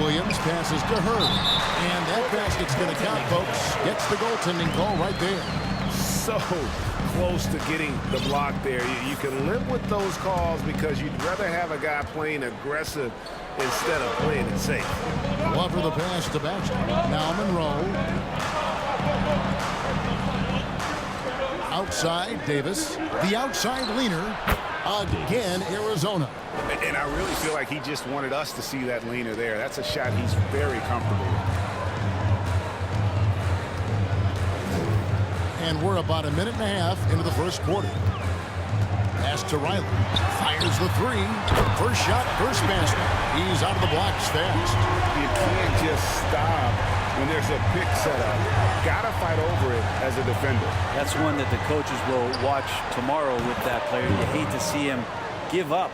Williams passes to Hurd. And that basket's going to count, folks. Gets the goaltending call right there. So close to getting the block there. You can live with those calls because you'd rather have a guy playing aggressive instead of playing it safe. Glover the pass to Baxter. Now Monroe. Outside, Davis. The outside leaner. Again, Arizona. And I really feel like he just wanted us to see that leaner there. That's a shot he's very comfortable with. And we're about a minute and a half into the first quarter. Pass to Riley. Fires the three. First shot, first basket. He's out of the blocks fast. You can't just stop when there's a pick set up. Gotta fight over it as a defender. That's one that the coaches will watch tomorrow with that player. You hate to see him give up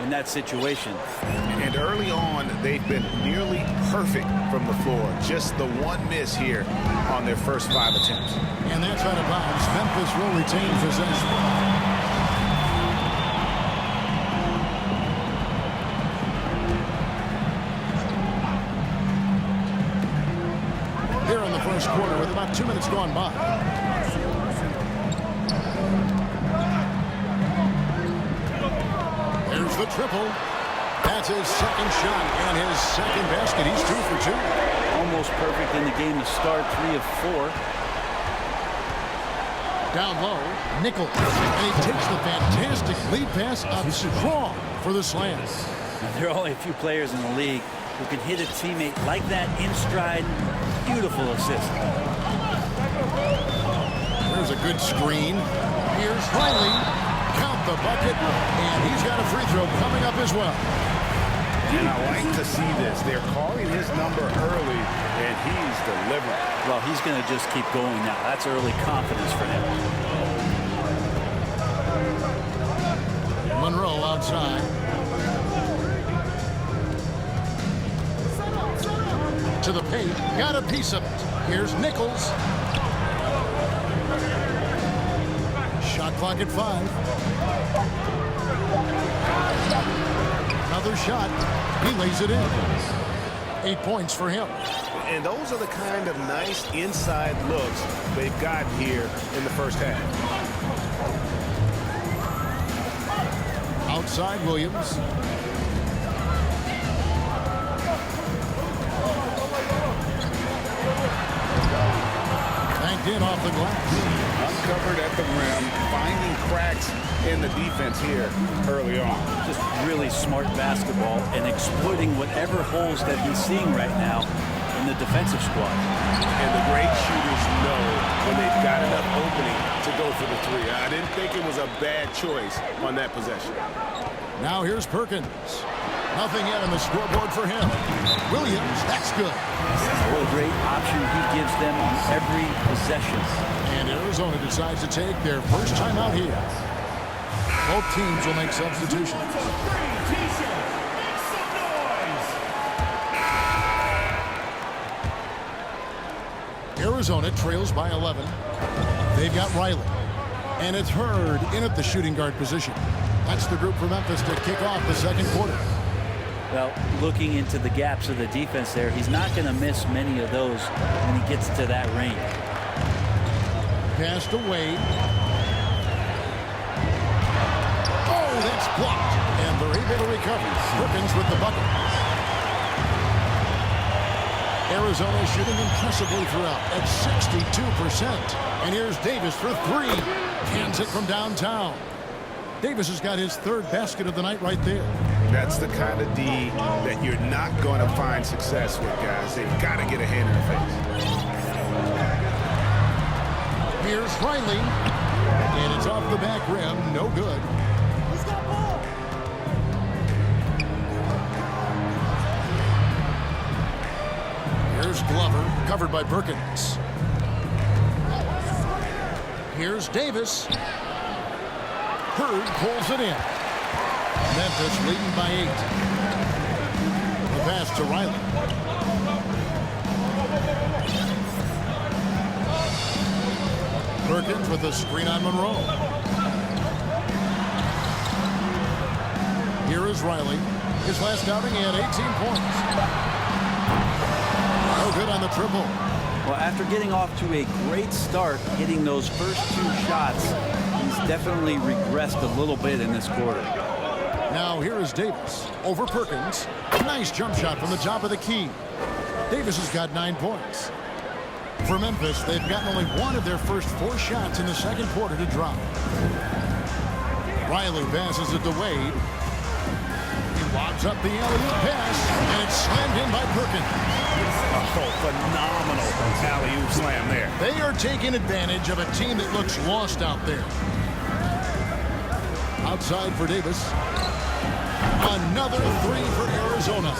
in that situation. And early on, they've been nearly perfect from the floor. Just the one miss here on their first 5 attempts. And that's out of bounds. Memphis will retain possession. Here in the first quarter with about 2 minutes gone by. There's the triple. That's his second shot and his second basket. He's 2 for 2. Almost perfect in the game to start, 3 of 4. Down low, Nichols. And he takes the fantastic lead pass up strong for the slam. There are only a few players in the league who can hit a teammate like that in stride. Beautiful assist. There's a good screen. Here's Riley. Count the bucket. And he's got a free throw coming up as well. And I like to see this. They're calling his number early, and he's delivering. Well, he's going to just keep going now. That's early confidence for him. Monroe outside. To the paint. Got a piece of it. Here's Nichols. Shot clock at 5. Another shot. He lays it in. 8 points for him. And those are the kind of nice inside looks they've gotten here in the first half. Outside Williams. Banked in off the glass. Uncovered at the rim, finding cracks in the defense here early on. Just really smart basketball and exploiting whatever holes that he's seeing right now in the defensive squad. And the great shooters know when they've got enough opening to go for the three. I didn't think it was a bad choice on that possession. Now here's Perkins. Nothing yet on the scoreboard for him. Williams, that's good. What a great option he gives them on every possession. And Arizona decides to take their first time out here. Both teams will make substitutions. Arizona trails by 11. They've got Riley. And it's Hurd in at the shooting guard position. That's the group for Memphis to kick off the second quarter. Well, looking into the gaps of the defense there, he's not going to miss many of those when he gets to that range. Passed away. Oh, that's blocked. And they're able to recover. Perkins with the bucket. Arizona shooting impressively throughout at 62%. And here's Davis for 3. Cans it from downtown. Davis has got his 3rd basket of the night right there. That's the kind of D that you're not going to find success with, guys. They've got to get a hand in the face. Here's Riley. And it's off the back rim. No good. Here's Glover, covered by Perkins. Here's Davis. Hurd pulls it in. Memphis leading by 8. The pass to Riley. Perkins with a screen on Monroe. Here is Riley. His last outing, he had 18 points. No good on the triple. Well, after getting off to a great start, hitting those first 2 shots, he's definitely regressed a little bit in this quarter. Now here is Davis over Perkins. Nice jump shot from the top of the key. Davis has got 9 points. For Memphis, they've gotten only 1 of their first 4 shots in the second quarter to drop. Riley passes it to Wade. He lobs up the alley-oop pass, and it's slammed in by Perkins. Oh, phenomenal alley-oop slam there. They are taking advantage of a team that looks lost out there. Outside for Davis. Another 3 for Arizona.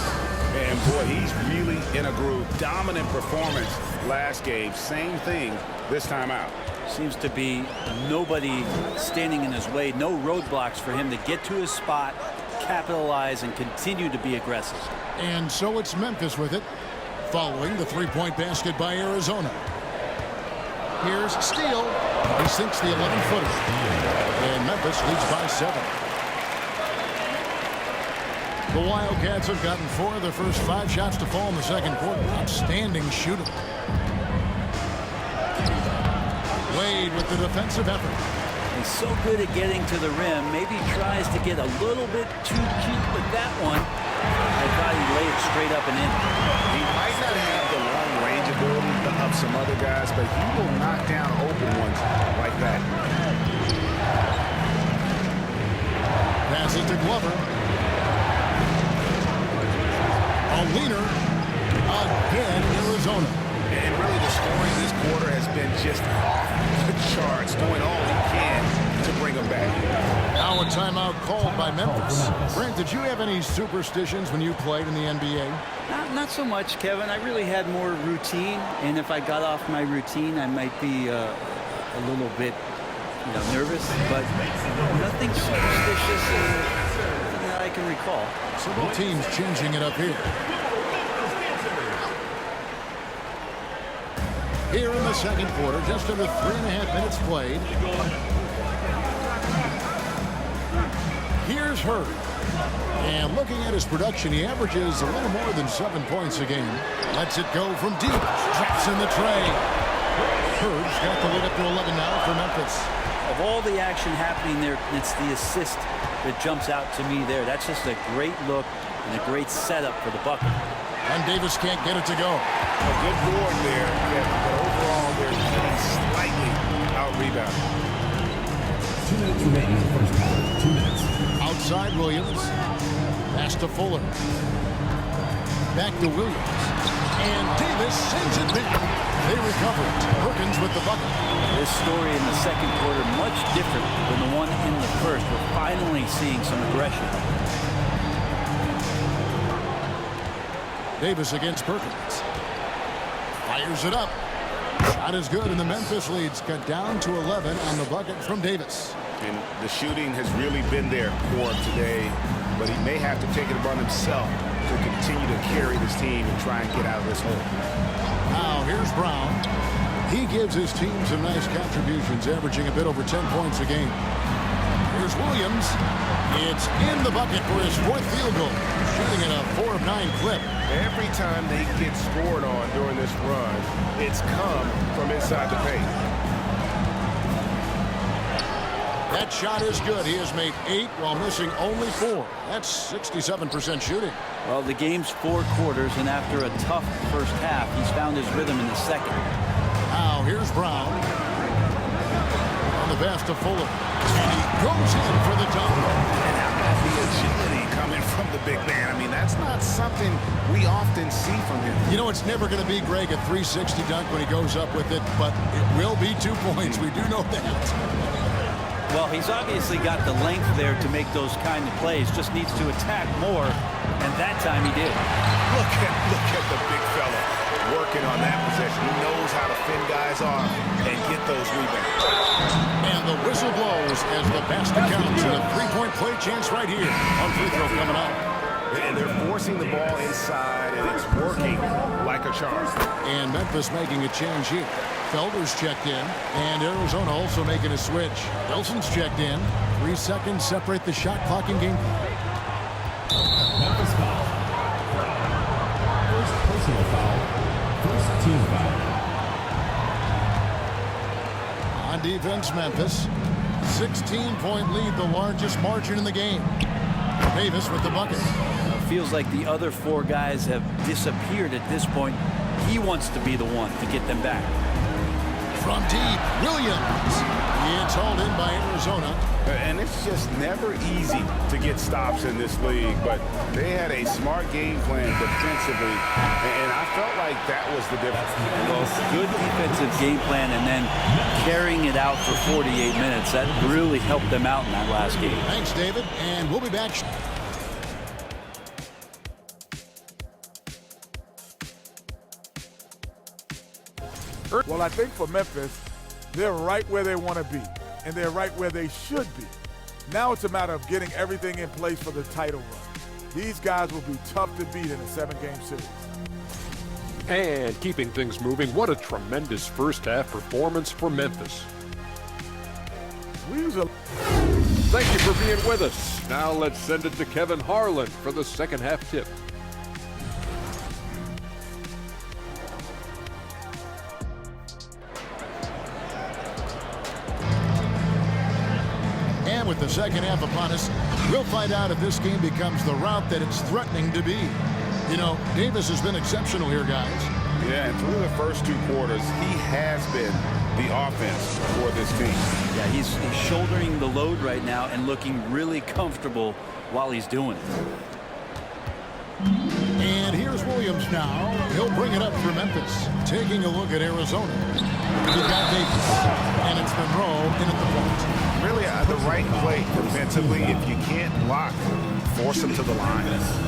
And boy, he's really in a groove. Dominant performance last game. Same thing this time out. Seems to be nobody standing in his way. No roadblocks for him to get to his spot, capitalize, and continue to be aggressive. And so it's Memphis with it, following the 3-point basket by Arizona. Here's Steele. He sinks the 11-footer. And Memphis leads by 7. The Wildcats have gotten 4 of their first 5 shots to fall in the second quarter. Outstanding shooting. Wade with the defensive effort. He's so good at getting to the rim. Maybe tries to get a little bit too cute with that one. I thought he laid it straight up and in. He might not have the long-range ability of some other guys, but he will knock down open ones like that. Pass it to Glover. A leaner again, Arizona. And really the scoring this quarter has been just off the charts, doing all he can to bring them back. Now a timeout called by Memphis. Brent, did you have any superstitions when you played in the NBA? Not so much, Kevin. I really had more routine, and if I got off my routine, I might be a little bit, nervous, but nothing superstitious that I can recall. So both teams changing it up here. Here in the second quarter, just under 3.5 minutes played. Here's Hurd. And looking at his production, he averages a little more than 7 points a game. Lets it go from deep. Drops in the tray. Hurd's got the lead up to 11 now for Memphis. Of all the action happening there, it's the assist that jumps out to me there. That's just a great look and a great setup for the bucket. And Davis can't get it to go. A good board there, but overall they're getting slightly out-rebounded. 2 minutes remaining in the first half. 2 minutes. Outside Williams. Pass to Fuller. Back to Williams. And Davis sends it back. They recover it. Perkins with the bucket. This story in the second quarter much different than the one in the first. We're finally seeing some aggression. Davis against Perkins. Fires it up. Shot is good, and the Memphis lead's cut down to 11 on the bucket from Davis. And the shooting has really been there for him today, but he may have to take it upon himself to continue to carry this team and try and get out of this hole. Now here's Brown. He gives his team some nice contributions, averaging a bit over 10 points a game. Here's Williams. It's in the bucket for his 4th field goal. Shooting at a 4 of 9 clip. Every time they get scored on during this run, it's come from inside the paint. That shot is good. He has made 8 while missing only 4. That's 67% shooting. Well, the game's 4 quarters, and after a tough first half, he's found his rhythm in the second. Now here's Brown. On the pass to Fuller. And he goes in for the dunk. And how about the agility coming from the big man? I mean, that's not something we often see from him. You know, it's never going to be, Greg, a 360 dunk when he goes up with it, but it will be 2 points. We do know that. Well, he's obviously got the length there to make those kind of plays. Just needs to attack more, and that time he did. Look at the big fella working on that possession. He knows how to fend guys off and get those rebounds. And the whistle blows as the basket counts, and a 3-point play chance right here on free throw coming up. And they're forcing the ball inside, and it's working like a charm. And Memphis making a change here. Felder's checked in, and Arizona also making a switch. Nelson's checked in. 3 seconds separate the shot clock and game clock. Memphis foul. First Team foul. On defense, Memphis. 16-point lead, the largest margin in the game. Davis with the bucket. Feels like the other four guys have disappeared at this point. He wants to be the one to get them back. From deep, Williams. It's hauled in by Arizona. And it's just never easy to get stops in this league, but they had a smart game plan defensively, and I felt like that was the difference. Well, good defensive game plan and then carrying it out for 48 minutes. That really helped them out in that last game. Thanks, David, and we'll be back. Well, I think for Memphis, they're right where they want to be, and they're right where they should be. Now it's a matter of getting everything in place for the title run. These guys will be tough to beat in a 7-game series. And keeping things moving, what a tremendous first-half performance for Memphis. Thank you for being with us. Now let's send it to Kevin Harlan for the second-half tip. And with the second half upon us, we'll find out if this game becomes the route that it's threatening to be. You know, Davis has been exceptional here, guys. Yeah, and through the first 2 quarters, he has been the offense for this team. Yeah, he's shouldering the load right now and looking really comfortable while he's doing it. And here's Williams now. He'll bring it up for Memphis. Taking a look at Arizona. We've got Davis. And it's Monroe in at the point. Really, the right play defensively. If you can't block, force them to the line.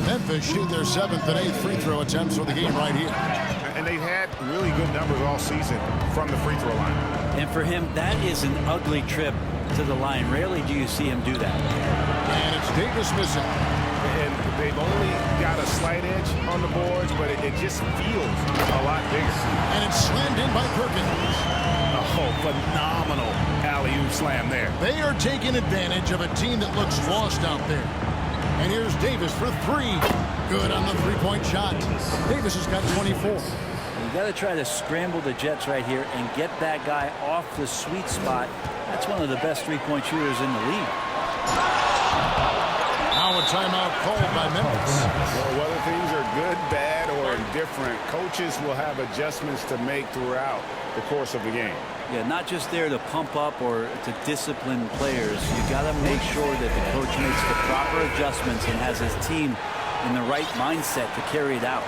Memphis shoot their 7th and 8th free throw attempts for the game right here. And they've had really good numbers all season from the free throw line. And for him, that is an ugly trip to the line. Rarely do you see him do that. And it's Davis missing. And they've only got a slight edge on the boards, but it just feels a lot bigger. And it's slammed in by Perkins. Oh, phenomenal alley-oop slam there. They are taking advantage of a team that looks lost out there. And here's Davis for 3. Good on the three-point shot. Davis has got 24. You got to try to scramble the Jets right here and get that guy off the sweet spot. That's one of the best three-point shooters in the league. Now a timeout called by Memphis. Well, whether things are good, bad, or indifferent, coaches will have adjustments to make throughout the course of the game. Yeah, not just there to pump up or to discipline players. You got to make sure that the coach makes the proper adjustments and has his team in the right mindset to carry it out.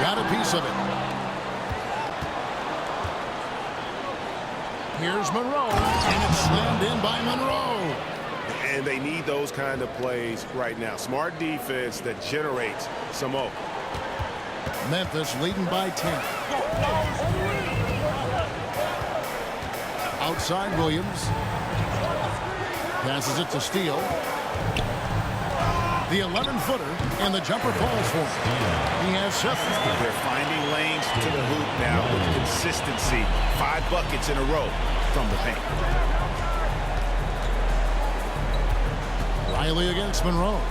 Got a piece of it. Here's Monroe, and it's slammed in by Monroe. And they need those kind of plays right now. Smart defense that generates some open. Memphis leading by 10. Outside Williams. Passes it to Steele. The 11-footer, and the jumper falls for him. He has 7. They're finding lanes to the hoop now with consistency. 5 buckets in a row from the paint. Riley against Monroe.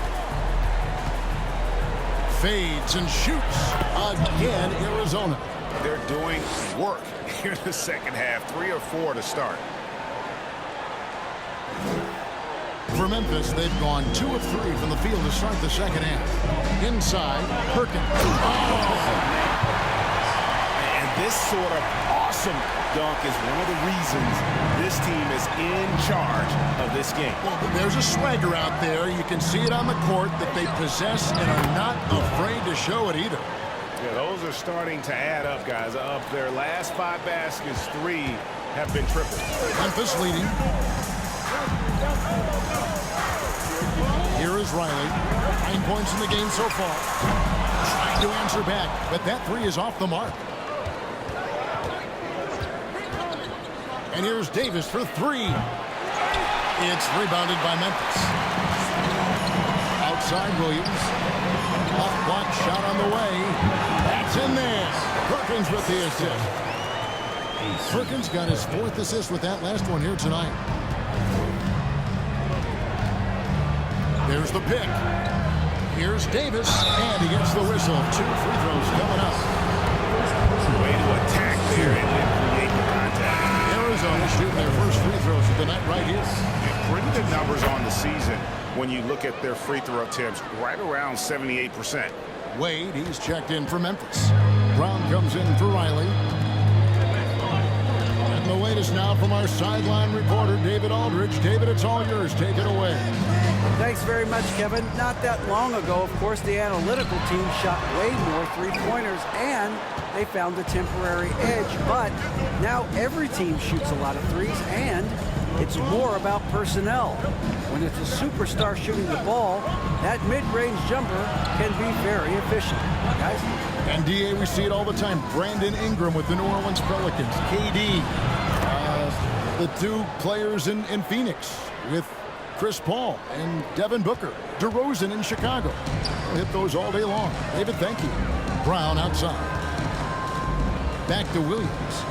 Fades and shoots. Again, Arizona. They're doing work here in the second half. 3 or 4 to start. For Memphis, they've gone 2 of 3 from the field to start the second half. Inside, Perkins. Oh. And this sort of awesome dunk is one of the reasons this team is in charge of this game. Well, there's a swagger out there. You can see it on the court that they possess and are not afraid to show it either. Yeah, those are starting to add up, guys. Of their last 5 baskets, 3 have been triples. Memphis leading. Here is Riley. 9 points in the game so far. Trying to answer back, but that 3 is off the mark. And here's Davis for 3. It's rebounded by Memphis. Outside Williams. Off block shot on the way. That's in there. Perkins with the assist. Perkins got his 4th assist with that last one here tonight. There's the pick. Here's Davis, and he gets the whistle. 2 free throws coming up. Way to attack there and then create the contact. Arizona shooting their first free throws of the night right here. Yeah, pretty good numbers on the season when you look at their free throw attempts, right around 78%. Wade, he's checked in for Memphis. Brown comes in for Riley. And the latest now from our sideline reporter, David Aldridge. David, it's all yours. Take it away. Thanks very much, Kevin. Not that long ago, of course, the analytical team shot way more three-pointers, and they found a temporary edge. But now every team shoots a lot of threes, and it's more about personnel. When it's a superstar shooting the ball, that mid-range jumper can be very efficient. Guys? And, D.A., we see it all the time. Brandon Ingram with the New Orleans Pelicans. KD, the 2 players in Phoenix with Chris Paul and Devin Booker. DeRozan in Chicago. We'll hit those all day long. David, thank you. Brown outside. Back to Williams.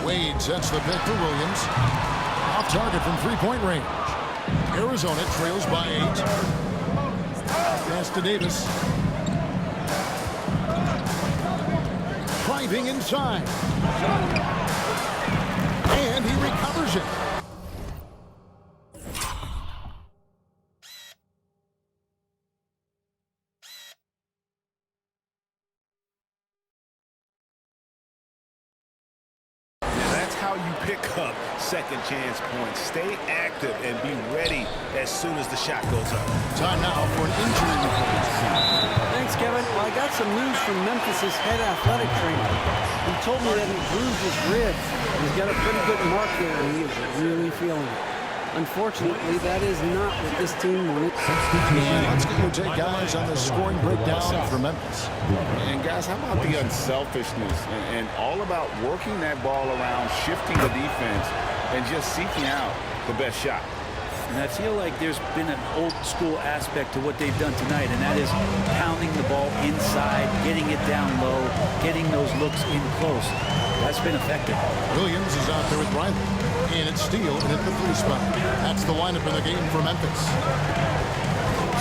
Wade sets the pick to Williams. Off target from three-point range. Arizona trails by 8. Pass to Davis. Driving inside. And he recovers it. How you pick up second chance points. Stay active and be ready as soon as the shot goes up. Time now for an injury report. Thanks, Kevin. Well, I got some news from Memphis's head athletic trainer. He told me that he bruised his ribs. He's got a pretty good mark there, and he is really feeling it. Unfortunately, that is not what this team wanted. And let's get your take, guys, on the scoring breakdown for Memphis. And guys, how about the unselfishness and all about working that ball around, shifting the defense, and just seeking out the best shot. And I feel like there's been an old school aspect to what they've done tonight, and that is pounding the ball inside, getting it down low, getting those looks in close. That's been effective. Williams is out there with Riley. And it's Steele at the 3 spot. That's the lineup in the game for Memphis.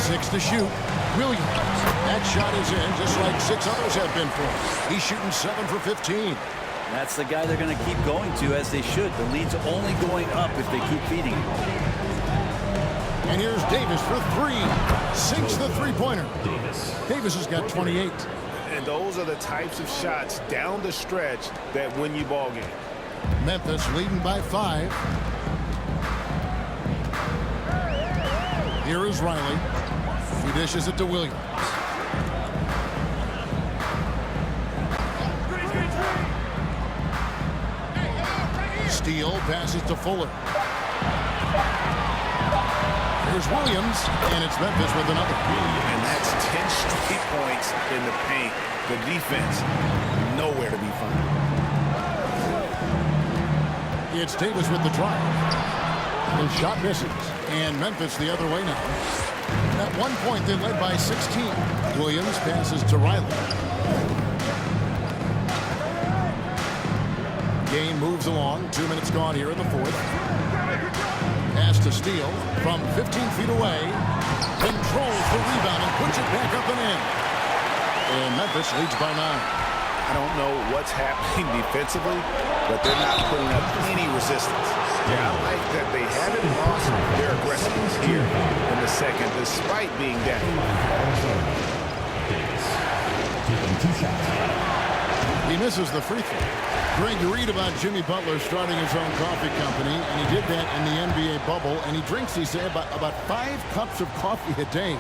6 to shoot. Williams. That shot is in, just like 6 others have been for him. He's shooting 7 for 15. That's the guy they're going to keep going to, as they should. The lead's only going up if they keep feeding him. And here's Davis for 3. Sinks the three-pointer. Davis has got 28. And those are the types of shots down the stretch that win you ball games. Memphis leading by 5. Here is Riley. He dishes it to Williams. Steele passes to Fuller. Here's Williams, and it's Memphis with another. And that's 10 straight points in the paint. The defense, nowhere to be found. It's Davis with the drive. The shot misses. And Memphis the other way now. At one point, they led by 16. Williams passes to Riley. Game moves along. 2 minutes gone here in the 4th. Pass to Steele from 15 feet away. Controls the rebound and puts it back up and in. And Memphis leads by 9. I don't know what's happening defensively, but they're not putting up any resistance. Yeah, I like that they haven't lost their aggressiveness here in the second, despite being down. He misses the free throw. Greg, you read about Jimmy Butler starting his own coffee company, and he did that in the NBA bubble, and he drinks, he said, about 5 cups of coffee a day.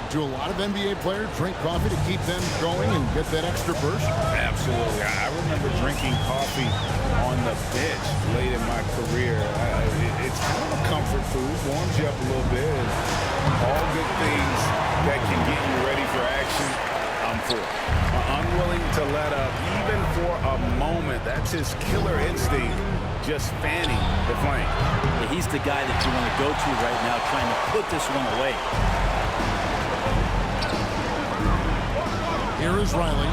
Do a lot of NBA players drink coffee to keep them going and get that extra burst? Absolutely. I remember drinking coffee on the bench late in my career. It's kind of a comfort food, warms you up a little bit. All good things that can get you ready for action, I'm for. Unwilling to let up, even for a moment. That's his killer instinct, just fanning the flame. Yeah, he's the guy that you want to go to right now, trying to put this one away. Here is Riley.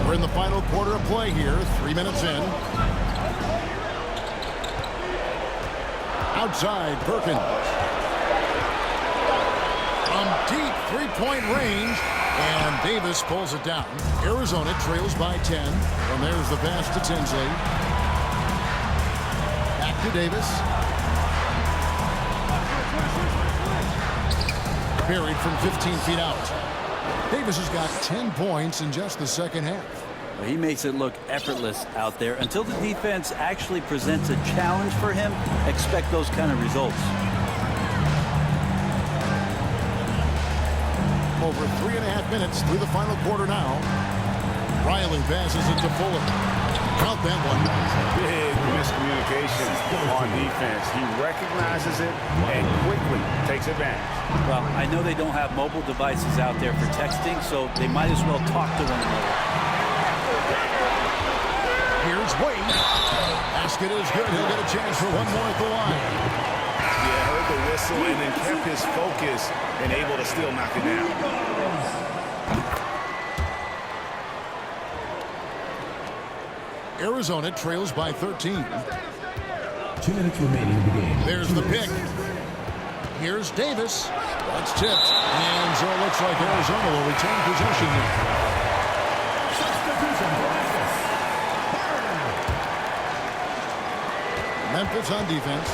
We're in the final quarter of play here, 3 minutes in. Outside, Perkins. From deep three-point range, and Davis pulls it down. Arizona trails by 10. And there's the pass to Tinsley. Back to Davis. Buried from 15 feet out. Davis has got 10 points in just the second half. Well, he makes it look effortless out there. Until the defense actually presents a challenge for him, expect those kind of results. Over 3.5 minutes through the final quarter now. Riley passes it to Fuller. Count that one. Big miscommunication on defense. He recognizes it and quickly takes advantage. Well, I know they don't have mobile devices out there for texting, so they might as well talk to one another. Here's Wade. Basket is good. He'll get a chance for one more at the line. Yeah, heard the whistle and then kept his focus and able to still knock it down. Arizona trails by 13. 2 minutes remaining in the game. There's the pick. Here's Davis. That's tipped. And so it looks like Arizona will retain possession here. Memphis on defense.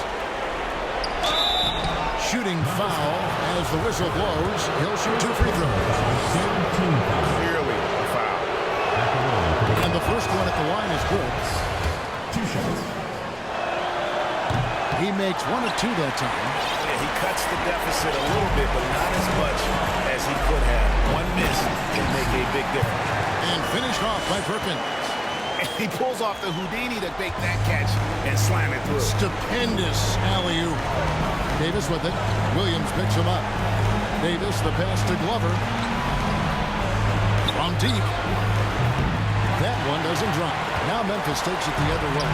Shooting foul as the whistle blows. He'll shoot 2 free throws. Clearly a foul. And the first one at the line is good. 2 shots. He makes 1 of 2 that time. Yeah, he cuts the deficit a little bit, but not as much as he could have. One miss can make a big difference. And finished off by Perkins. And he pulls off the Houdini to make that catch and slam it through. Stupendous alley-oop. Davis with it. Williams picks him up. Davis, the pass to Glover. From deep. That one doesn't drop. Now Memphis takes it the other way.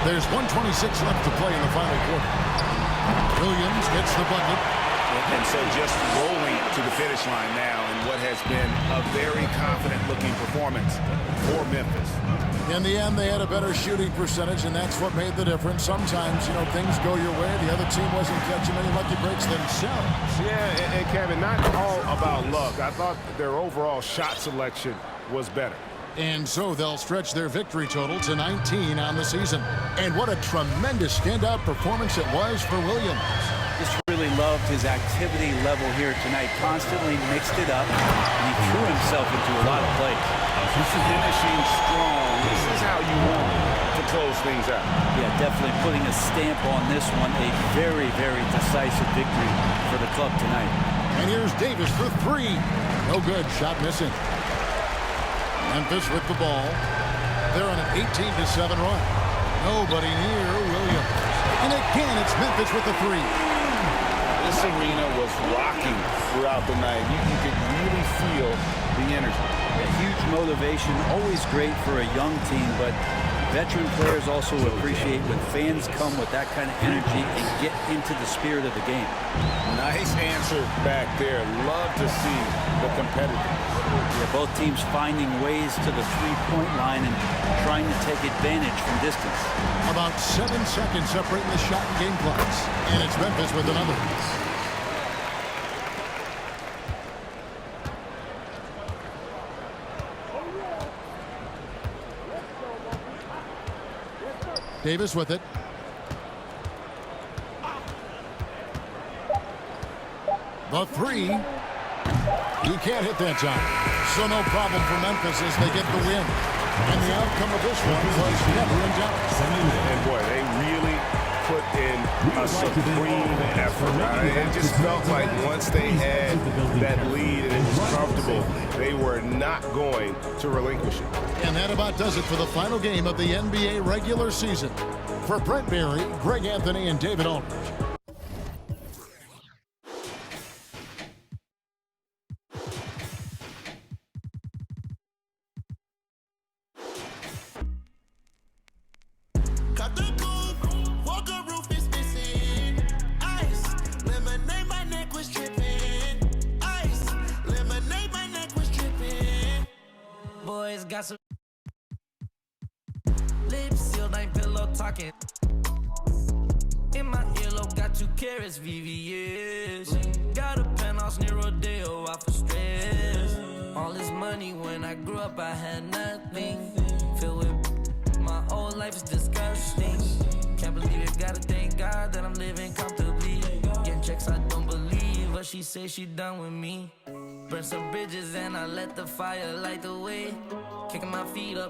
There's 1:26 left to play in the final quarter. Williams gets the bucket. And so just rolling to the finish line now in what has been a very confident-looking performance for Memphis. In the end, they had a better shooting percentage, and that's what made the difference. Sometimes, you know, things go your way. The other team wasn't catching many lucky breaks themselves. Yeah, and Kevin, not all about luck. I thought their overall shot selection was better. And so they'll stretch their victory total to 19 on the season. And what a tremendous standout performance it was for Williams. Just really loved his activity level here tonight. Constantly mixed it up, and he threw himself into a lot of plays. Finishing strong. This is how you want to close things out. Yeah, definitely putting a stamp on this one. A very, very decisive victory for the club tonight. And here's Davis for 3. No good. Shot missing. Memphis with the ball. They're on an 18-7 run. Nobody near Williams. And again, it's Memphis with the 3. This arena was rocking throughout the night. You could really feel the energy. A huge motivation, always great for a young team, but veteran players also appreciate when fans come with that kind of energy and get into the spirit of the game. Nice answer back there. Love to see the competitiveness. Yeah, both teams finding ways to the three-point line and trying to take advantage from distance. About 7 seconds separating the shot and game clocks. And it's Memphis with another. Davis with it. The 3. He can't hit that time. So no problem for Memphis as they get the win. And the outcome of this one was never in doubt. And boy, they really put in a supreme effort. It just felt like once they had that lead and it was comfortable, they were not going to relinquish it. And that about does it for the final game of the NBA regular season. For Brent Berry, Greg Anthony, and David Aldridge. Lips sealed, ain't pillow talking. In my earlobe, got 2 carats, VVS. Got a penthouse near Rodeo, out for stress. All this money, when I grew up, I had nothing. Filled with my whole life is disgusting. Can't believe it, gotta thank God that I'm living comfortably. Getting checks, I don't believe, but she say she done with me. Burn some bridges and I let the fire light the way. Kicking my feet up.